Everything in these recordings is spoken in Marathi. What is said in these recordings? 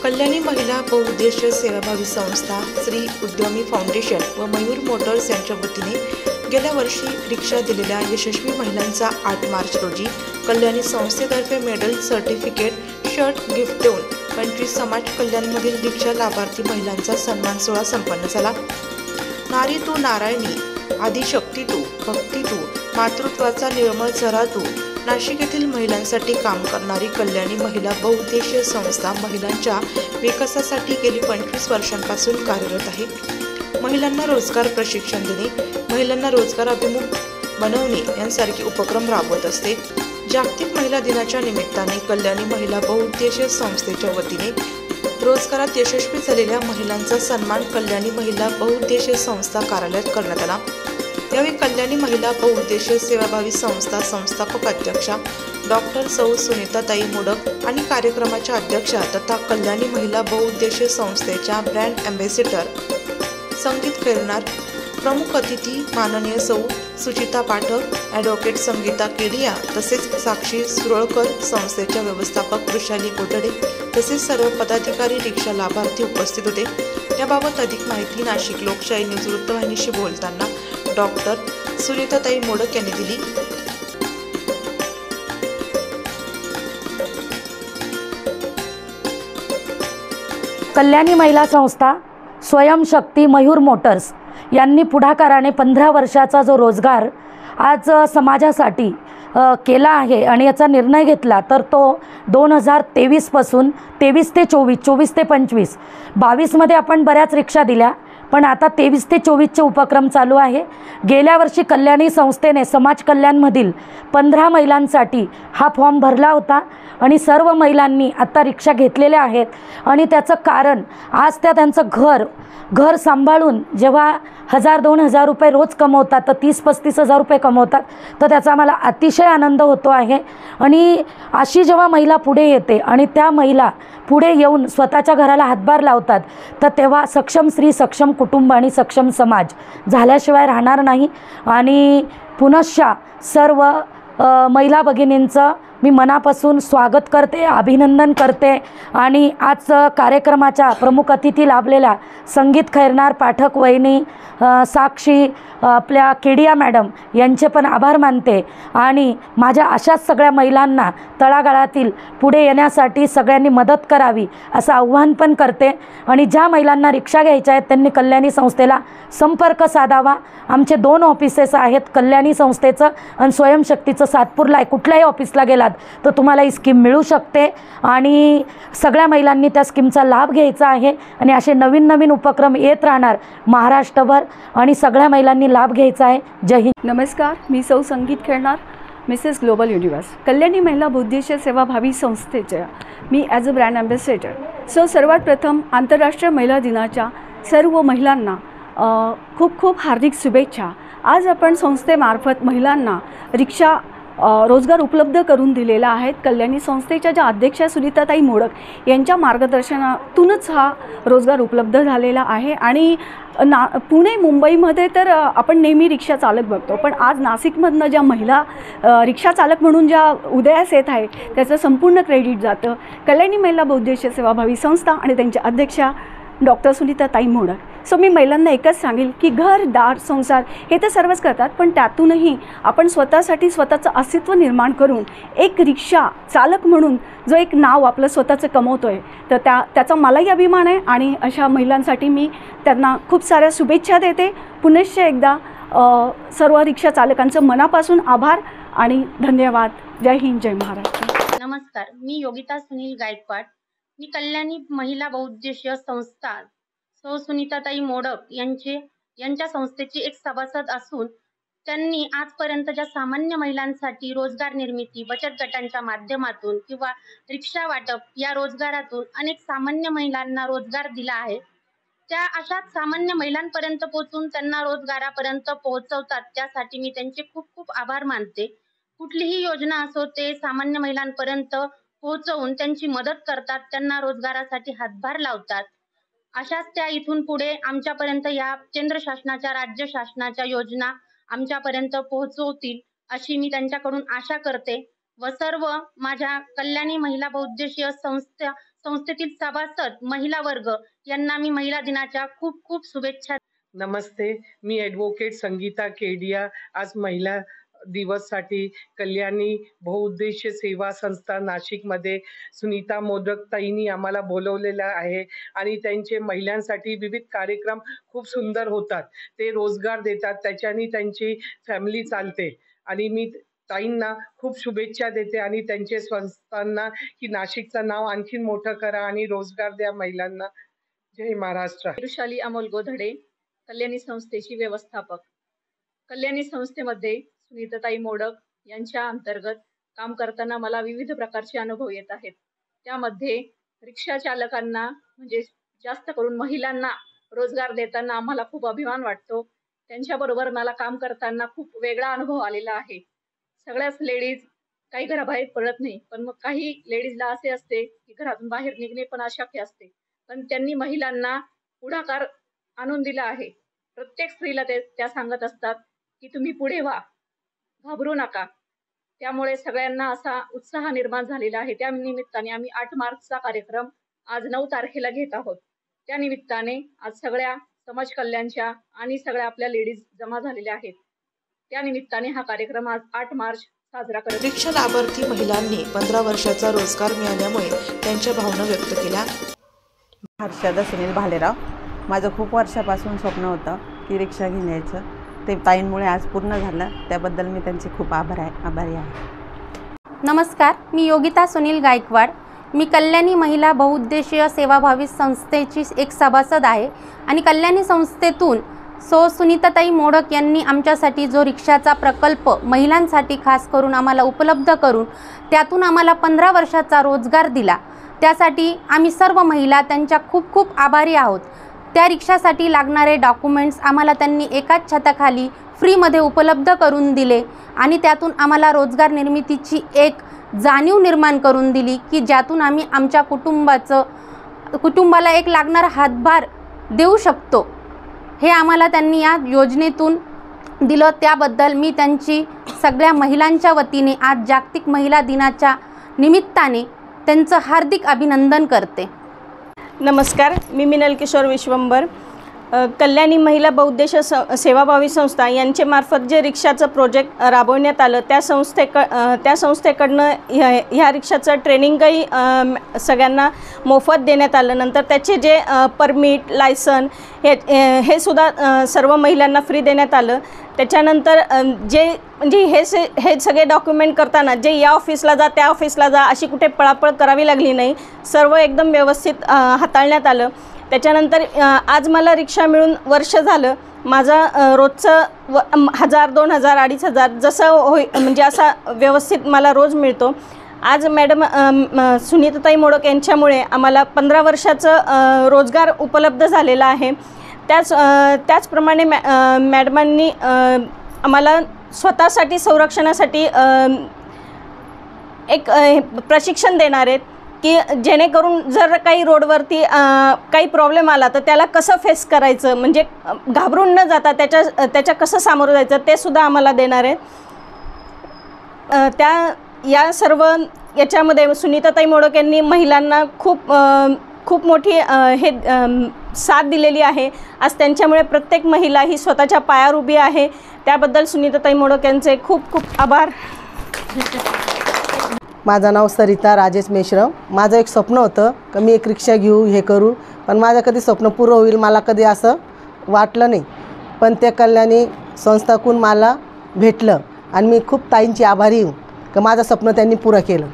कल्याणी महिला बहुउद्देशीय सेवाभावी संस्था, श्री उद्यमी फाउंडेशन व मयूर मोटर्स यांच्या वतीने गेल्या वर्षी रिक्षा दिलेल्या यशस्वी महिलांचा 8 मार्च रोजी कल्याणी संस्थेतर्फे मेडल, सर्टिफिकेट, शर्ट गिफ्ट देऊन 25 समाज कल्याणमधील रिक्षा लाभार्थी महिलांचा सन्मान सोहळा संपन्न झाला। नारी तू नारायणी, आदिशक्ती तू, भक्ती तू, मातृत्वाचा निर्मळ झरा तू। नाशिक येथील महिलांसाठी काम करणारी कल्याणी महिला बहुउद्देशीय संस्था महिलांच्या विकासासाठी गेली 25 वर्षांपासून कार्यरत आहे। महिलांना रोजगार प्रशिक्षण देणे, महिलांना रोजगार अभिमुख बनवणे यांसारखे उपक्रम राबवत असते। जागतिक महिला दिनाच्या निमित्ताने कल्याणी महिला बहुउद्देशीय संस्थेच्या वतीने रोजगारात यशस्वी झालेल्या महिलांचा सन्मान कल्याणी महिला बहुउद्देशीय संस्था कार्यालयात करण्यात आला। यावेळी कल्याणी महिला बहुउद्देशीय सेवाभावी संस्था संस्थापक अध्यक्षा डॉक्टर सौ सुनीताताई मोडक आणि कार्यक्रमाच्या अध्यक्षा तथा कल्याणी महिला बहुउद्देशीय संस्थेच्या ब्रँड अँबॅसेडर संगीत खैरनार, प्रमुख अतिथी माननीय सौ सुचिता पाठक, ॲडव्होकेट संगीता केडिया तसेच साक्षी सुरळकर, संस्थेच्या व्यवस्थापक वृषाली गोदडे तसेच सर्व पदाधिकारी, रिक्षा लाभार्थी उपस्थित होते। याबाबत अधिक माहिती नाशिक लोकशाही न्यूज वृत्तवाहिनीशी बोलताना डॉक्टर सुनीताताई मोडक यांनी दिली। कल्याणी महिला संस्था, स्वयंशक्ती, मयूर मोटर्स यांनी पुढाकाराने 15 वर्षाचा जो रोजगार आज समाजासाठी केला आहे आणि याचा निर्णय घेतला तर तो 2023 पासून 23 ते 24, 24 ते 25, 22 मध्ये आपण बऱ्याच रिक्षा दिल्या, पण आता 23 ते 24चे उपक्रम चालू आहे। गेल्या वर्षी कल्याणी संस्थेने समाज कल्याणमधील 15 महिलांसाठी हा फॉर्म भरला होता आणि सर्व महिलांनी आता रिक्षा घेतलेल्या आहेत आणि त्याचं कारण आज त्या त्यांचं घर सांभाळून जेव्हा 1000-2000 रुपये रोज कमवतात तर 30-35 हजार रुपये कमवतात, तर त्याचा मला अतिशय आनंद होतो आहे। आणि अशी जेव्हा महिला पुढे येते आणि त्या महिला पुढे येऊन स्वतःच्या घराला हातभार लावतात तर तेव्हा सक्षम स्त्री, सक्षम कुटुंब आणि सक्षम समाज झाल्याशिवाय राहणार नाही। आणि पुनश्च सर्व महिला भगिनींचं मी मनापासून स्वागत करते, अभिनंदन करते आणि आज कार्यक्रमाच्या प्रमुख अतिथी लाभलेल्या संगीत खैरनार, पाठक वहिनी, साक्षी, आपल्या केडिया मॅडम यांचे पण आभार मानते आणि माझ्या अशाच सगळ्या महिलांना तळागाळातील पुढे येण्यासाठी सगळ्यांनी मदत करावी असं आव्हान पण करते। आणि ज्या महिलांना रिक्षा घ्यायच्या आहेत त्यांनी कल्याणी संस्थेला संपर्क साधावा। आमचे 2 ऑफिसेस आहेत, कल्याणी संस्थेचं आणि स्वयंशक्तीचं सातपूरला आहे। कुठल्याही ऑफिसला गेलात तर तुम्हाला ही स्कीम मिळू शकते आणि सगळ्या महिलांनी त्या स्कीमचा लाभ घ्यायचा आहे आणि असे नवीन उपक्रम येत राहणार महाराष्ट्रभर आणि सगळ्या महिलांनी लाभ घ्यायचा आहे। जय हिंद। नमस्कार, मी सौ संगीत Khairnar, Mrs global universe, Kalyani महिला बहुउद्देशीय सेवाभावी संस्थेच्या मी ॲज अ ब्रँड ॲम्बॅसेडर। सर्वात प्रथम आंतरराष्ट्रीय महिला दिनाच्या सर्व महिलांना खूप हार्दिक शुभेच्छा। आज आपण संस्थेमार्फत महिलांना रिक्षा रोजगार उपलब्ध करून दिलेला आहे। कल्याणी संस्थेच्या ज्या अध्यक्षा सुनीताताई मोडक यांच्या मार्गदर्शनातूनच हा रोजगार उपलब्ध झालेला आहे। आणि पुणे, मुंबईमध्ये तर आपण नेहमी रिक्षा चालक बघतो, पण आज नाशिकमधनं ज्या महिला रिक्षा चालक म्हणून ज्या उदयास येत आहे त्याचं संपूर्ण क्रेडिट जातं कल्याणी महिला बहुउद्देशीय सेवाभावी संस्था आणि त्यांच्या अध्यक्षा डॉक्टर सुनीताताई मोडक। मी महिलांना एकच सांगेल की घर, दार, संसार हे तर सर्वच करतात, पण त्यातूनही आपण स्वतःसाठी स्वतःचं अस्तित्व निर्माण करून एक रिक्षा चालक म्हणून जो एक नाव आपलं स्वतःचं कमवतो आहे तर त्याचा मलाही अभिमान आहे। आणि अशा महिलांसाठी मी त्यांना खूप साऱ्या शुभेच्छा देते। पुनश्च एकदा सर्व रिक्षा चालकांचं मनापासून आभार आणि धन्यवाद। जय हिंद, जय महाराष्ट्र। नमस्कार, मी योगिता सुनील गायकवाड। मी कल्याणी महिला बहुउद्देशीय संस्था सौ सुनीताताई मोडक यांच्या संस्थेची एक सभासद असून त्यांनी आजपर्यंत ज्या सामान्य महिलांसाठी रोजगार निर्मिती, बचत गटांच्या माध्यमातून किंवा रिक्षा वाटप या रोजगारातून अनेक सामान्य महिलांना रोजगार दिला आहे, त्या अशाच सामान्य महिलांपर्यंत पोहोचून त्यांना रोजगारापर्यंत पोहोचवतात। त्यासाठी मी त्यांचे खूप आभार मानते। कुठलीही योजना असो ते सामान्य महिलांपर्यंत पोहोचवून त्यांची मदत करतात, त्यांना रोजगारासाठी हातभार लावतात। अशाच त्या इथून पुढे आमच्यापर्यंत या केंद्र शासनाच्या, राज्य शासनाच्या योजना आमच्यापर्यंत पोहोचवतील अशी मी त्यांच्याकडून आशा करते। व सर्व माझ्या कल्याणी महिला बहुउद्देशीय संस्थेतील सभासद महिला वर्ग यांना मी महिला दिनाच्या खूप खूप शुभेच्छा. नमस्ते, मी ॲडव्होकेट संगीता केडिया. आज महिला दिवससाठी कल्याणी बहुउद्देशीय सेवा संस्था नाशिकमध्ये सुनीता मोदक ताईंनी आम्हाला बोलवलेलं आहे आणि त्यांचे महिलांसाठी विविध कार्यक्रम खूप सुंदर होतात. ते रोजगार देतात, त्याच्याने त्यांची फॅमिली चालते आणि मी ताईंना खूप शुभेच्छा देते आणि त्यांच्या संस्थांना की नाशिकचं नाव आणखीन मोठं करा आणि रोजगार द्या महिलांना. जय महाराष्ट्र. वृषाली अमोल गोधडे, कल्याणी संस्थेची व्यवस्थापक. कल्याणी संस्थेमध्ये सुनीताताई मोडक यांच्या अंतर्गत काम करताना मला विविध प्रकारचे अनुभव येत आहेत. त्यामध्ये रिक्षा चालकांना म्हणजे जास्त करून महिलांना रोजगार देताना आम्हाला खूप अभिमान वाटतो. त्यांच्याबरोबर मला काम करताना खूप वेगळा अनुभव आलेला आहे. सगळ्याच लेडीज काही घराबाहेर पडत नाही, पण मग काही लेडीजला असे असते की घरातून बाहेर निघणे पण अशक्य असते, पण त्यांनी महिलांना पुढाकार आणून दिला आहे. प्रत्येक स्त्रीला त्या सांगत असतात की तुम्ही पुढे व्हा, घाबरू नका. त्यामुळे सगळ्यांना असा उत्साह निर्माण झालेला आहे. त्या निमित्ताने आम्ही 8 मार्चचा कार्यक्रम आज 9 तारखेला घेत आहोत. त्या निमित्ताने आज सगळ्या समाज कल्याणच्या आणि सगळ्या आपल्या लेडीज जमा झालेल्या आहेत. त्या निमित्ताने हा कार्यक्रम आज 8 मार्च साजरा करत. रिक्षा लाभार्थी महिलांनी 15 वर्षाचा रोजगार मिळाल्यामुळे त्यांच्या भावना व्यक्त केल्या. हर्षदा सुनील भालेराव. माझं खूप वर्षापासून स्वप्न होतं की रिक्षा घेण्याचं, ते ताईंमुळे आज पूर्ण झालं. त्याबद्दल मी त्यांचे खूप आभारी आहे. नमस्कार, मी योगिता सुनील गायकवाड. मी कल्याणी महिला बहुउद्देशीय सेवाभावी संस्थेची एक सभासद आहे आणि कल्याणी संस्थेतून सुनीताताई मोडक यांनी आमच्यासाठी जो रिक्षाचा प्रकल्प महिलांसाठी खास करून आम्हाला उपलब्ध करून त्यातून आम्हाला 15 वर्षाचा रोजगार दिला, त्यासाठी आम्ही सर्व महिला त्यांच्या खूप खूप आभारी आहोत. त्या रिक्षासाठी लागणारे डॉक्युमेंट्स आम्हाला त्यांनी एकाच छताखाली फ्रीमध्ये उपलब्ध करून दिले आणि त्यातून आम्हाला रोजगार निर्मितीची एक जाणीव निर्माण करून दिली की ज्यातून आम्ही आमच्या कुटुंबाला एक लागणारा हातभार देऊ शकतो. हे आम्हाला त्यांनी या योजनेतून दिलं. त्याबद्दल मी त्यांची सगळ्या महिलांच्या वतीने आज जागतिक महिला दिनाच्या निमित्ताने त्यांचं हार्दिक अभिनंदन करते. नमस्कार, मी मिनल किशोर विश्वंभर. कल्याणी महिला बहुउद्देशीय सेवाभावी संस्था यांच्यामार्फत जे रिक्षाचं प्रोजेक्ट राबवण्यात आलं त्या संस्थेकडनं ह्या रिक्षाचं ट्रेनिंगही सगळ्यांना मोफत देण्यात आलं. नंतर त्याचे जे परमिट, लायसन हे सुद्धा सर्व महिलांना फ्री देण्यात आलं. त्याच्यानंतर म्हणजे हे सगळे डॉक्युमेंट करताना जे या ऑफिसला जा त्या ऑफिसला जा अशी कुठे पळापळ करावी लागली नाही. सर्व एकदम व्यवस्थित हाताळण्यात आलं. त्याच्यानंतर आज मला रिक्षा मिळून वर्ष झालं. माझा रोजचं 1000, 2000, 2500 जसं म्हणजे असा व्यवस्थित मला रोज मिळतो. आज मॅडम सुनीताताई मोडक यांच्यामुळे आम्हाला 15 वर्षाचं रोजगार उपलब्ध झालेला आहे. त्याचप्रमाणे मॅडमांनी आम्हाला स्वतःसाठी संरक्षणासाठी एक प्रशिक्षण देणार आहेत की जेणेकरून जर काही रोडवरती काही प्रॉब्लेम आला तर त्याला कसं फेस करायचं, म्हणजे घाबरून न जाता त्याच्या कसं सामोरं जायचं ते सुद्धा आम्हाला देणार आहेत. या सर्व याच्यामध्ये सुनीताताई मोडक यांनी महिलांना खूप मोठी साथ दिलेली आहे. आज त्यांच्यामुळे प्रत्येक महिला ही स्वतःच्या पायावर उभी आहे. त्याबद्दल सुनीताताई मोडक यांचे खूप खूप आभार. माझं नाव सरिता राजेश मेश्राम. माझं एक स्वप्न होतं की मी एक रिक्षा घेऊ, हे करू, पण माझं कधी स्वप्न पूर्ण होईल मला कधी असं वाटलं नाही. पण ते कल्याणी संस्थाकडून मला भेटलं आणि मी खूप ताईंची आभारी आहे की माझं स्वप्न त्यांनी पुरं केलं.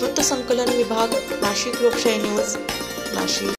वृत्तसंकलन विभाग, नाशिक लोकशाही न्यूज, नाशिक।